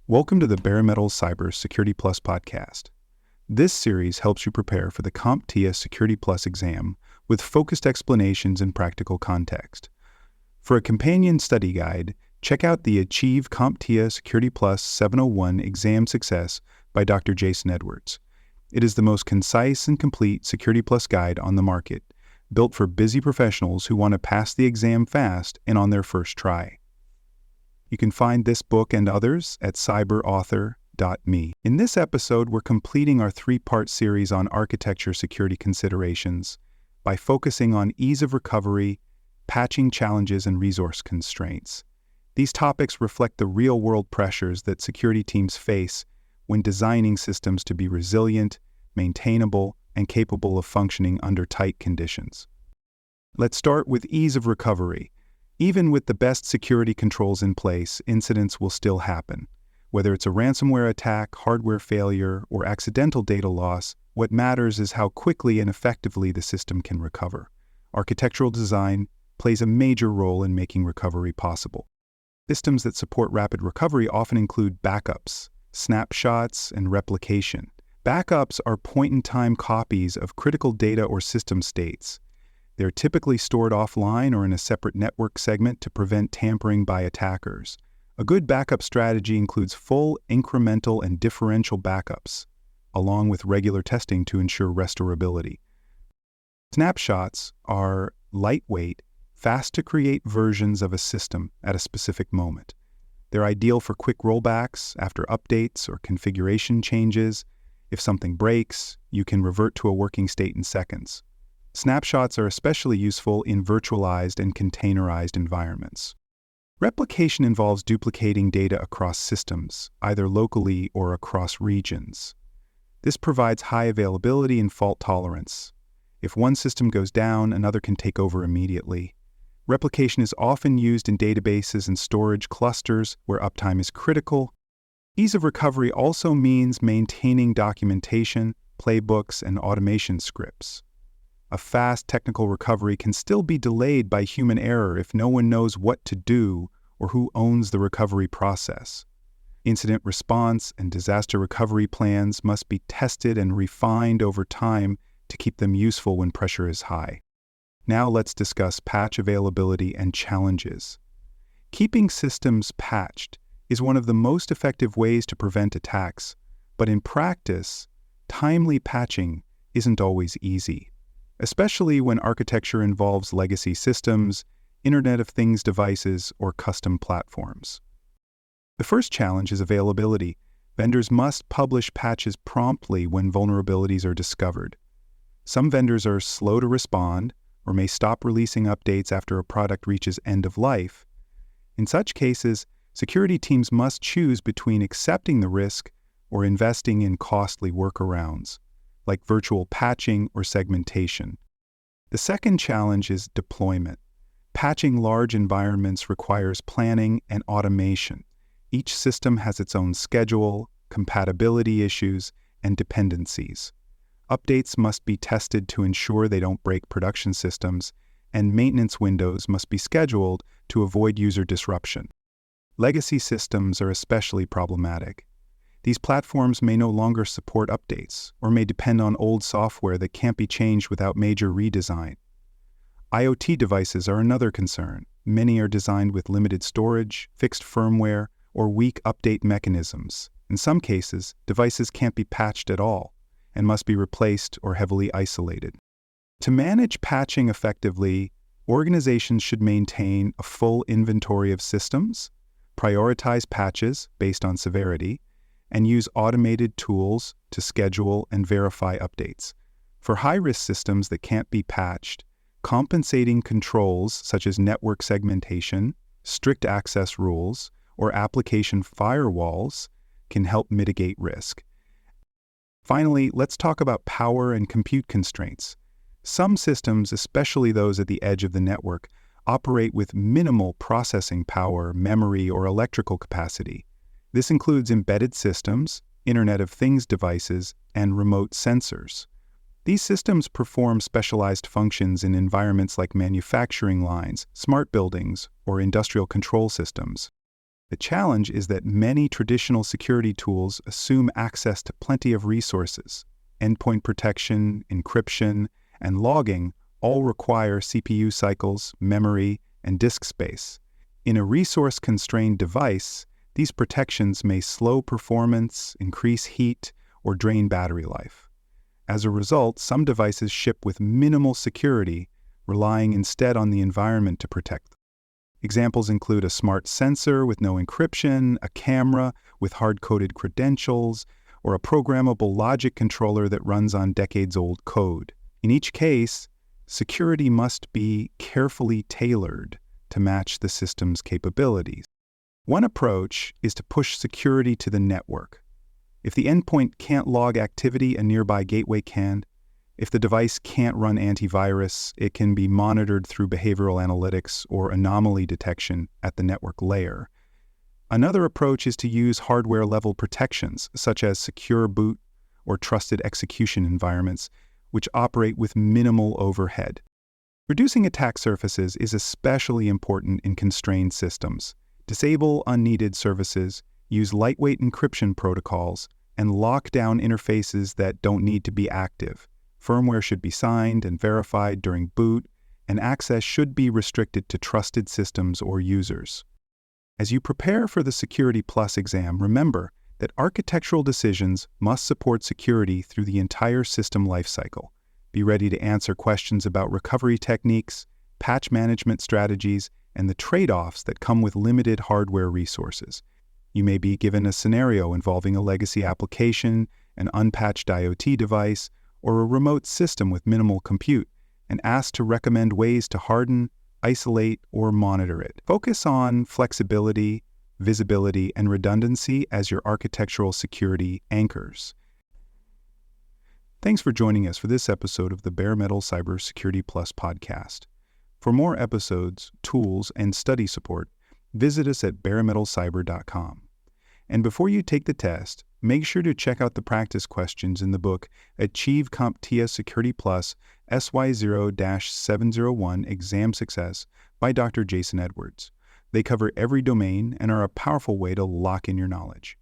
Welcome to the Bare Metal Cyber Security Plus podcast. This series helps you prepare for the CompTIA Security Plus exam with focused explanations and practical context. For a companion study guide, check out the Achieve CompTIA Security Plus 701 Exam Success by Dr. Jason Edwards. It is the most concise and complete Security Plus guide on the market, built for busy professionals who want to pass the exam fast and on their first try. You can find this book and others at cyberauthor.me. In this episode, we're completing our three-part series on architecture security considerations by focusing on ease of recovery, patching challenges, and resource constraints. These topics reflect the real-world pressures that security teams face when designing systems to be resilient, maintainable, and capable of functioning under tight conditions. Let's start with ease of recovery. Even with the best security controls in place, incidents will still happen. Whether it's a ransomware attack, hardware failure, or accidental data loss, what matters is how quickly and effectively the system can recover. Architectural design plays a major role in making recovery possible. Systems that support rapid recovery often include backups, snapshots, and replication. Backups are point-in-time copies of critical data or system states. They're typically stored offline or in a separate network segment to prevent tampering by attackers. A good backup strategy includes full, incremental, and differential backups, along with regular testing to ensure restorability. Snapshots are lightweight, fast-to-create versions of a system at a specific moment. They're ideal for quick rollbacks after updates or configuration changes. If something breaks, you can revert to a working state in seconds. Snapshots are especially useful in virtualized and containerized environments. Replication involves duplicating data across systems, either locally or across regions. This provides high availability and fault tolerance. If one system goes down, another can take over immediately. Replication is often used in databases and storage clusters where uptime is critical. Ease of recovery also means maintaining documentation, playbooks, and automation scripts. A fast technical recovery can still be delayed by human error if no one knows what to do or who owns the recovery process. Incident response and disaster recovery plans must be tested and refined over time to keep them useful when pressure is high. Now let's discuss patch availability and challenges. Keeping systems patched is one of the most effective ways to prevent attacks, but in practice, timely patching isn't always easy, especially when architecture involves legacy systems, Internet of Things devices, or custom platforms. The first challenge is availability. Vendors must publish patches promptly when vulnerabilities are discovered. Some vendors are slow to respond or may stop releasing updates after a product reaches end of life. In such cases, security teams must choose between accepting the risk or investing in costly workarounds, like virtual patching or segmentation. The second challenge is deployment. Patching large environments requires planning and automation. Each system has its own schedule, compatibility issues, and dependencies. Updates must be tested to ensure they don't break production systems, and maintenance windows must be scheduled to avoid user disruption. Legacy systems are especially problematic. These platforms may no longer support updates or may depend on old software that can't be changed without major redesign. IoT devices are another concern. Many are designed with limited storage, fixed firmware, or weak update mechanisms. In some cases, devices can't be patched at all and must be replaced or heavily isolated. To manage patching effectively, organizations should maintain a full inventory of systems, prioritize patches based on severity, and use automated tools to schedule and verify updates. For high-risk systems that can't be patched, compensating controls such as network segmentation, strict access rules, or application firewalls can help mitigate risk. Finally, let's talk about power and compute constraints. Some systems, especially those at the edge of the network, operate with minimal processing power, memory, or electrical capacity. This includes embedded systems, Internet of Things devices, and remote sensors. These systems perform specialized functions in environments like manufacturing lines, smart buildings, or industrial control systems. The challenge is that many traditional security tools assume access to plenty of resources. Endpoint protection, encryption, and logging all require CPU cycles, memory, and disk space. In a resource-constrained device, these protections may slow performance, increase heat, or drain battery life. As a result, some devices ship with minimal security, relying instead on the environment to protect them. Examples include a smart sensor with no encryption, a camera with hard-coded credentials, or a programmable logic controller that runs on decades-old code. In each case, security must be carefully tailored to match the system's capabilities. One approach is to push security to the network. If the endpoint can't log activity, a nearby gateway can. If the device can't run antivirus, it can be monitored through behavioral analytics or anomaly detection at the network layer. Another approach is to use hardware-level protections, such as secure boot or trusted execution environments, which operate with minimal overhead. Reducing attack surfaces is especially important in constrained systems. Disable unneeded services, use lightweight encryption protocols, and lock down interfaces that don't need to be active. Firmware should be signed and verified during boot, and access should be restricted to trusted systems or users. As you prepare for the Security Plus exam, remember that architectural decisions must support security through the entire system lifecycle. Be ready to answer questions about recovery techniques, patch management strategies, and the trade-offs that come with limited hardware resources. You may be given a scenario involving a legacy application, an unpatched IoT device, or a remote system with minimal compute, and asked to recommend ways to harden, isolate, or monitor it. Focus on flexibility, visibility, and redundancy as your architectural security anchors. Thanks for joining us for this episode of the Bare Metal Cybersecurity Plus podcast. For more episodes, tools, and study support, visit us at baremetalcyber.com. And before you take the test, make sure to check out the practice questions in the book Achieve CompTIA Security Plus SY0-701 Exam Success by Dr. Jason Edwards. They cover every domain and are a powerful way to lock in your knowledge.